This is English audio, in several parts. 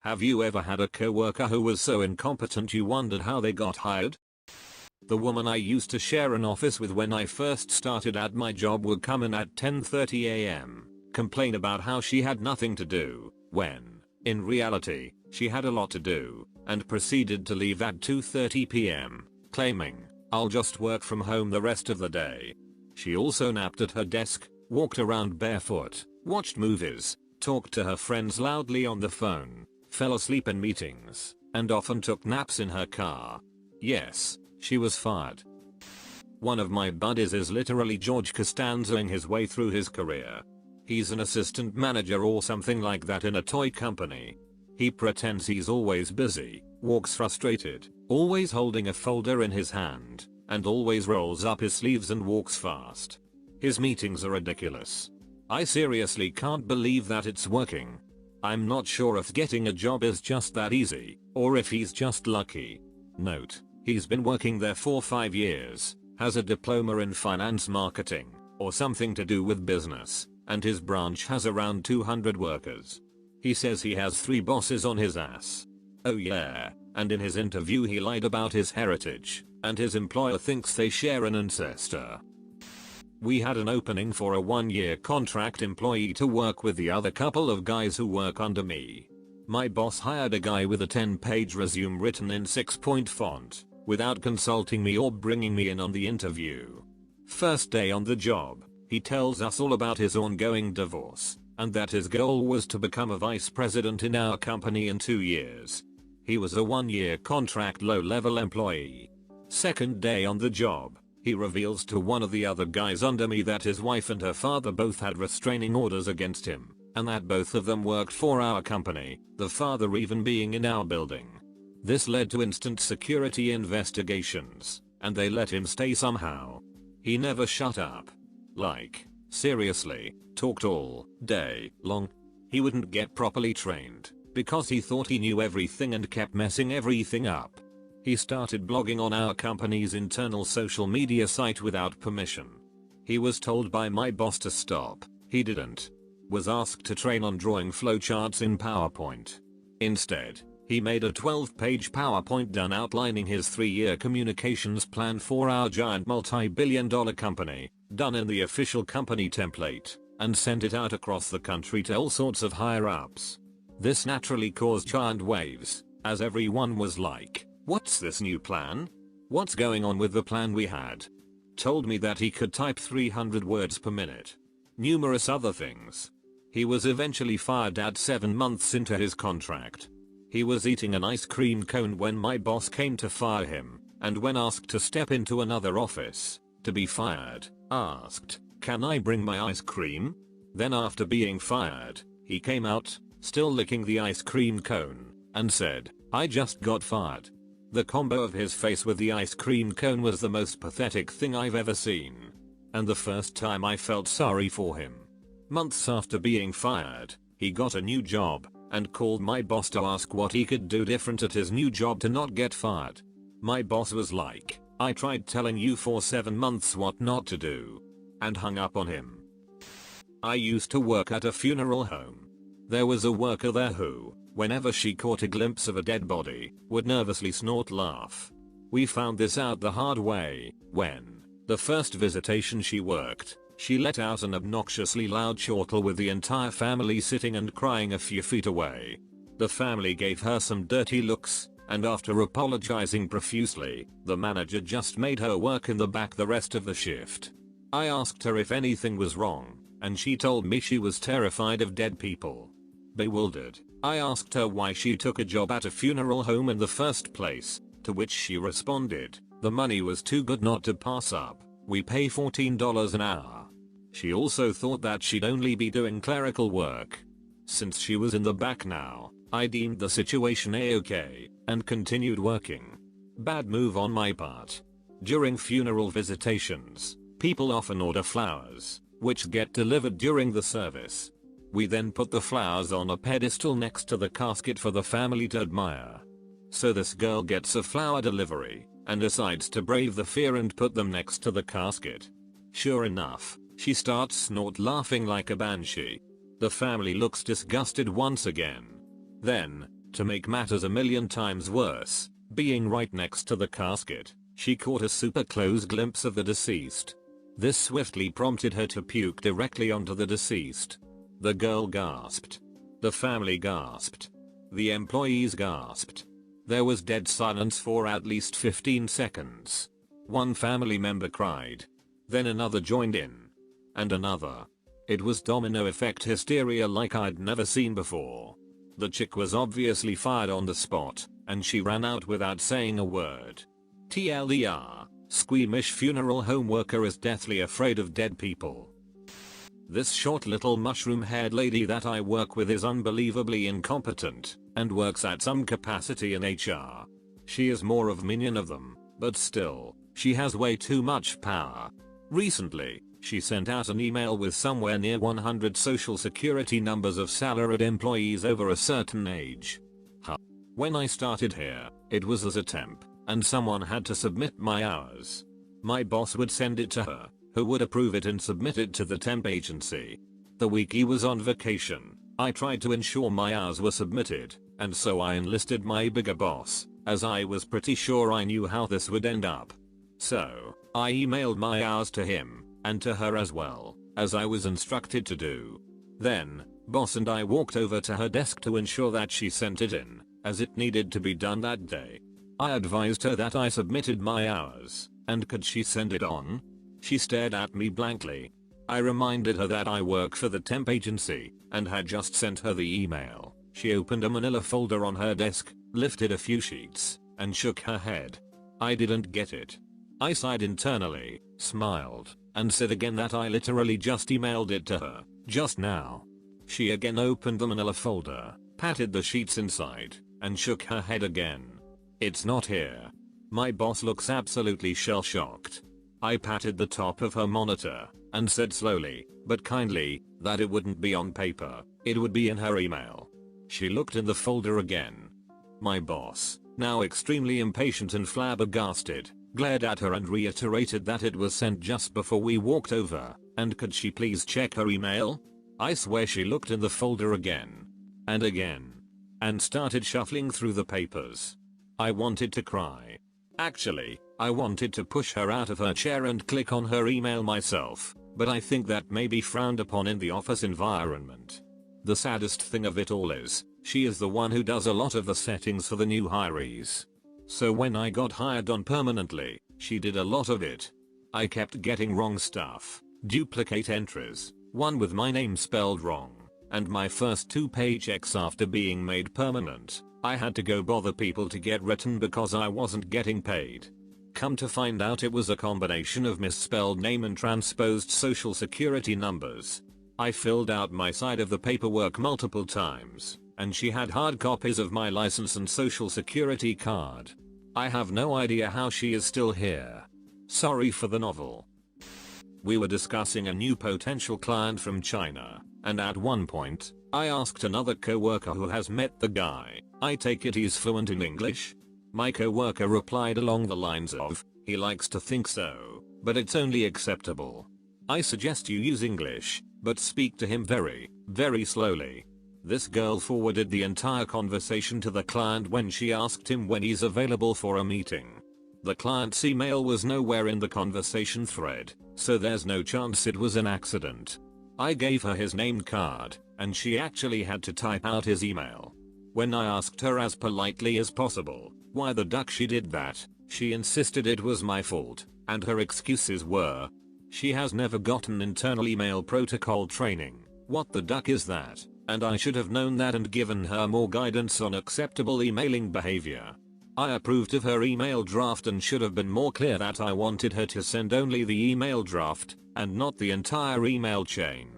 Have you ever had a coworker who was so incompetent you wondered how they got hired? The woman I used to share an office with when I first started at my job would come in at 10:30 am, complain about how she had nothing to do, when, in reality, she had a lot to do, and proceeded to leave at 2:30 pm, claiming, "I'll just work from home the rest of the day." She also napped at her desk, walked around barefoot, watched movies, talked to her friends loudly on the phone, fell asleep in meetings, and often took naps in her car. Yes, she was fired. One of my buddies is literally George Costanzaing his way through his career. He's an assistant manager or something like that in a toy company. He pretends he's always busy, walks frustrated, always holding a folder in his hand, and always rolls up his sleeves and walks fast. His meetings are ridiculous. I seriously can't believe that it's working. I'm not sure if getting a job is just that easy, or if he's just lucky. Note, he's been working there for 5 years, has a diploma in finance marketing, or something to do with business, and his branch has around 200 workers. He says he has 3 bosses on his ass. Oh yeah, and in his interview he lied about his heritage, and his employer thinks they share an ancestor. We had an opening for a 1-year contract employee to work with the other couple of guys who work under me. My boss hired a guy with a 10-page resume written in 6-point font, without consulting me or bringing me in on the interview. First day on the job, he tells us all about his ongoing divorce, and that his goal was to become a vice president in our company in 2 years. He was a 1-year contract low-level employee. Second day on the job, he reveals to one of the other guys under me that his wife and her father both had restraining orders against him, and that both of them worked for our company, the father even being in our building. This led to instant security investigations, and they let him stay somehow. He never shut up. Like, seriously, talked all day long. He wouldn't get properly trained, because he thought he knew everything and kept messing everything up. He started blogging on our company's internal social media site without permission. He was told by my boss to stop. He didn't. Was asked to train on drawing flowcharts in PowerPoint. Instead, he made a 12-page PowerPoint done outlining his 3-year communications plan for our giant multi-billion-dollar company, done in the official company template, and sent it out across the country to all sorts of higher-ups. This naturally caused giant waves, as everyone was like, "What's this new plan? What's going on with the plan we had?" Told me that he could type 300 words per minute. Numerous other things. He was eventually fired at 7 months into his contract. He was eating an ice cream cone when my boss came to fire him, and when asked to step into another office, to be fired, asked, "Can I bring my ice cream?" Then after being fired, he came out, still licking the ice cream cone, and said, "I just got fired." The combo of his face with the ice cream cone was the most pathetic thing I've ever seen. And the first time I felt sorry for him. Months after being fired, he got a new job, and called my boss to ask what he could do different at his new job to not get fired. My boss was like, "I tried telling you for 7 months what not to do," and hung up on him. I used to work at a funeral home. There was a worker there who, whenever she caught a glimpse of a dead body, would nervously snort laugh. We found this out the hard way, when, the first visitation she worked, she let out an obnoxiously loud chortle with the entire family sitting and crying a few feet away. The family gave her some dirty looks, and after apologizing profusely, the manager just made her work in the back the rest of the shift. I asked her if anything was wrong, and she told me she was terrified of dead people. Bewildered, I asked her why she took a job at a funeral home in the first place, to which she responded, "The money was too good not to pass up. We pay $14 an hour." She also thought that she'd only be doing clerical work. Since she was in the back now, I deemed the situation a-okay, and continued working. Bad move on my part. During funeral visitations, people often order flowers, which get delivered during the service. We then put the flowers on a pedestal next to the casket for the family to admire. So this girl gets a flower delivery, and decides to brave the fear and put them next to the casket. Sure enough, she starts snort laughing like a banshee. The family looks disgusted once again. Then, To make matters a million times worse, being right next to the casket, she caught a super close glimpse of the deceased. This swiftly prompted her to puke directly onto the deceased. The girl gasped. The family gasped. The employees gasped. There was dead silence for at least 15 seconds. One family member cried. Then another joined in. And another. It was domino effect hysteria like I'd never seen before. The chick was obviously fired on the spot, and she ran out without saying a word. TLDR, squeamish funeral home worker is deathly afraid of dead people. This short little mushroom-haired lady that I work with is unbelievably incompetent, and works at some capacity in HR. She is more of minion of them, but still, she has way too much power. Recently, she sent out an email with somewhere near 100 social security numbers of salaried employees over a certain age. When I started here, it was as a temp, and someone had to submit my hours. My boss would send it to her, who would approve it and submit it to the temp agency. The week he was on vacation, I tried to ensure my hours were submitted, and so I enlisted my bigger boss, as I was pretty sure I knew how this would end up. So, I emailed my hours to him, and to her as well, as I was instructed to do. Then, boss and I walked over to her desk to ensure that she sent it in, as it needed to be done that day. I advised her that I submitted my hours, and could she send it on? She stared at me blankly. I reminded her that I work for the temp agency, and had just sent her the email. She opened a manila folder on her desk, lifted a few sheets, and shook her head. I didn't get it. I sighed internally, smiled, and said again that I literally just emailed it to her, just now. She again opened the manila folder, patted the sheets inside, and shook her head again. It's not here. My boss looks absolutely shell-shocked. I patted the top of her monitor, and said slowly, but kindly, that it wouldn't be on paper, it would be in her email. She looked in the folder again. My boss, now extremely impatient and flabbergasted, glared at her and reiterated that it was sent just before we walked over, and could she please check her email? I swear she looked in the folder again. And again. And started shuffling through the papers. I wanted to cry. Actually, I wanted to push her out of her chair and click on her email myself, but I think that may be frowned upon in the office environment. The saddest thing of it all is, she is the one who does a lot of the settings for the new hirees. So when I got hired on permanently, she did a lot of it. I kept getting wrong stuff, duplicate entries, one with my name spelled wrong, and my first 2 paychecks after being made permanent, I had to go bother people to get written because I wasn't getting paid. Come to find out it was a combination of misspelled name and transposed social security numbers. I filled out my side of the paperwork multiple times, and she had hard copies of my license and social security card. I have no idea how she is still here. Sorry for the novel. We were discussing a new potential client from China, and at one point, I asked another coworker who has met the guy, I take it he's fluent in English? My coworker replied along the lines of, he likes to think so, but it's only acceptable. I suggest you use English, but speak to him very, very slowly. This girl forwarded the entire conversation to the client when she asked him when he's available for a meeting. The client's email was nowhere in the conversation thread, so there's no chance it was an accident. I gave her his name card, and she actually had to type out his email. When I asked her as politely as possible why the duck she did that, she insisted it was my fault, and her excuses were, she has never gotten internal email protocol training, what the duck is that, and I should have known that and given her more guidance on acceptable emailing behavior. I approved of her email draft and should have been more clear that I wanted her to send only the email draft, and not the entire email chain.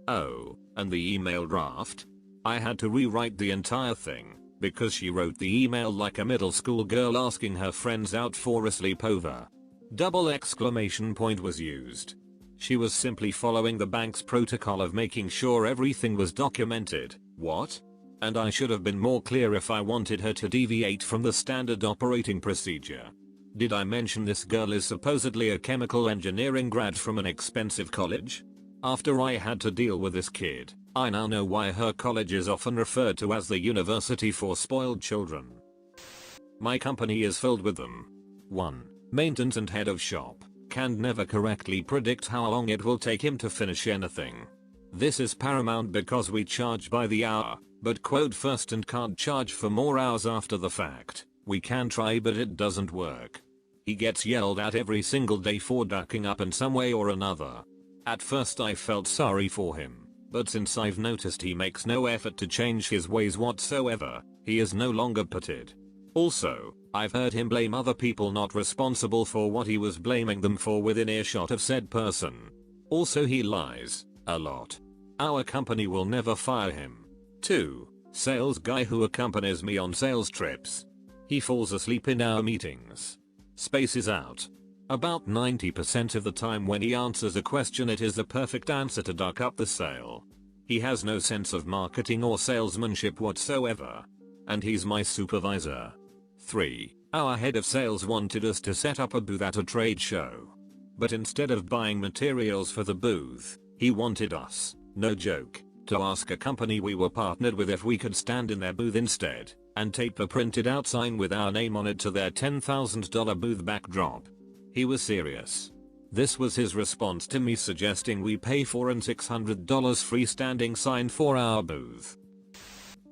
Oh, and the email draft? I had to rewrite the entire thing, because she wrote the email like a middle school girl asking her friends out for a sleepover. Double exclamation point was used. She was simply following the bank's protocol of making sure everything was documented. What? And I should have been more clear if I wanted her to deviate from the standard operating procedure. Did I mention this girl is supposedly a chemical engineering grad from an expensive college? After I had to deal with this kid, I now know why her college is often referred to as the university for spoiled children. My company is filled with them. 1. Maintenance and head of shop can never correctly predict how long it will take him to finish anything. This is paramount because we charge by the hour, but quote first and can't charge for more hours after the fact. We can try but it doesn't work. He gets yelled at every single day for ducking up in some way or another. At first I felt sorry for him, but since I've noticed he makes no effort to change his ways whatsoever, he is no longer pitted. Also, I've heard him blame other people not responsible for what he was blaming them for within earshot of said person. Also he lies a lot. Our company will never fire him. 2. Sales guy who accompanies me on sales trips. He falls asleep in our meetings. Spaces out. About 90% of the time when he answers a question it is the perfect answer to duck up the sale. He has no sense of marketing or salesmanship whatsoever. And he's my supervisor. 3. Our head of sales wanted us to set up a booth at a trade show. But instead of buying materials for the booth, he wanted us, no joke, to ask a company we were partnered with if we could stand in their booth instead, and tape a printed out sign with our name on it to their $10,000 booth backdrop. He was serious. This was his response to me suggesting we pay for an $600 freestanding sign for our booth.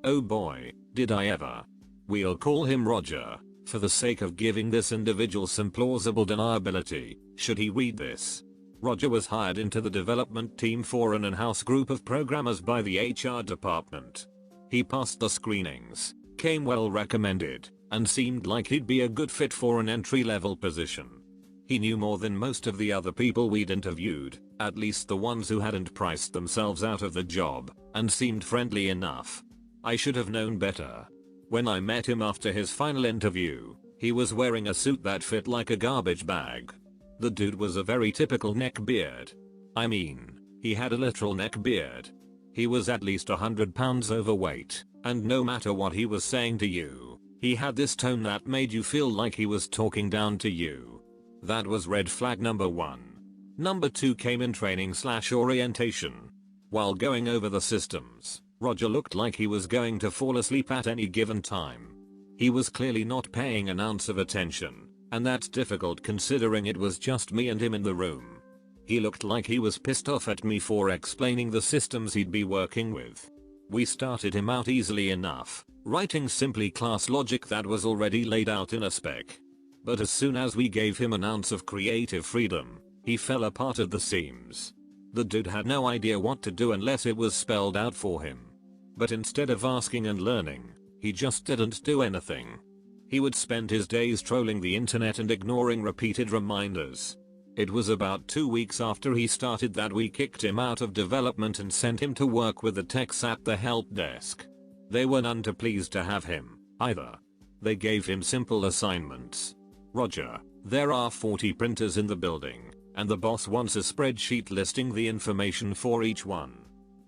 Oh boy, did I ever. We'll call him Roger, for the sake of giving this individual some plausible deniability, should he read this. Roger was hired into the development team for an in-house group of programmers by the HR department. He passed the screenings, came well recommended, and seemed like he'd be a good fit for an entry-level position. He knew more than most of the other people we'd interviewed, at least the ones who hadn't priced themselves out of the job, and seemed friendly enough. I should have known better. When I met him after his final interview, he was wearing a suit that fit like a garbage bag. The dude was a very typical neckbeard. I mean, he had a literal neckbeard. He was at least 100 pounds overweight, and no matter what he was saying to you, he had this tone that made you feel like he was talking down to you. That was red flag number 1. Number 2 came in training/orientation. While going over the systems, Roger looked like he was going to fall asleep at any given time. He was clearly not paying an ounce of attention, and that's difficult considering it was just me and him in the room. He looked like he was pissed off at me for explaining the systems he'd be working with. We started him out easily enough, writing simply class logic that was already laid out in a spec. But as soon as we gave him an ounce of creative freedom, he fell apart at the seams. The dude had no idea what to do unless it was spelled out for him. But instead of asking and learning, he just didn't do anything. He would spend his days trolling the internet and ignoring repeated reminders. It was about 2 weeks after he started that we kicked him out of development and sent him to work with the techs at the help desk. They were none too pleased to have him, either. They gave him simple assignments. Roger, there are 40 printers in the building, and the boss wants a spreadsheet listing the information for each one.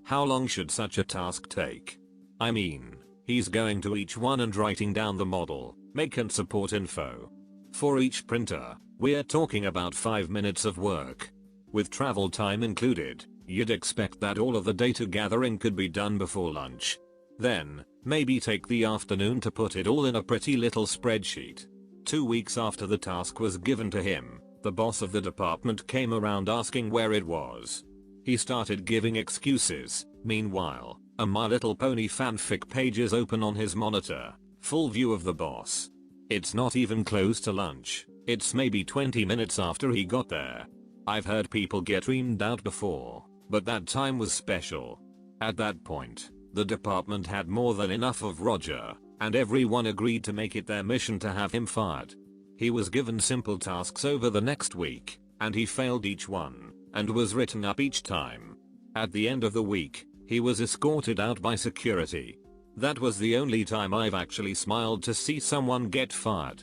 How long should such a task take? I mean, he's going to each one and writing down the model, make and support info. For each printer, we're talking about 5 minutes of work. With travel time included, you'd expect that all of the data gathering could be done before lunch. Then, maybe take the afternoon to put it all in a pretty little spreadsheet. 2 weeks after the task was given to him, the boss of the department came around asking where it was. He started giving excuses. Meanwhile, a My Little Pony fanfic page is open on his monitor, full view of the boss. It's not even close to lunch, it's maybe 20 minutes after he got there. I've heard people get reamed out before, but that time was special. At that point, the department had more than enough of Roger, and everyone agreed to make it their mission to have him fired. He was given simple tasks over the next week, and he failed each one, and was written up each time. At the end of the week, he was escorted out by security. That was the only time I've actually smiled to see someone get fired.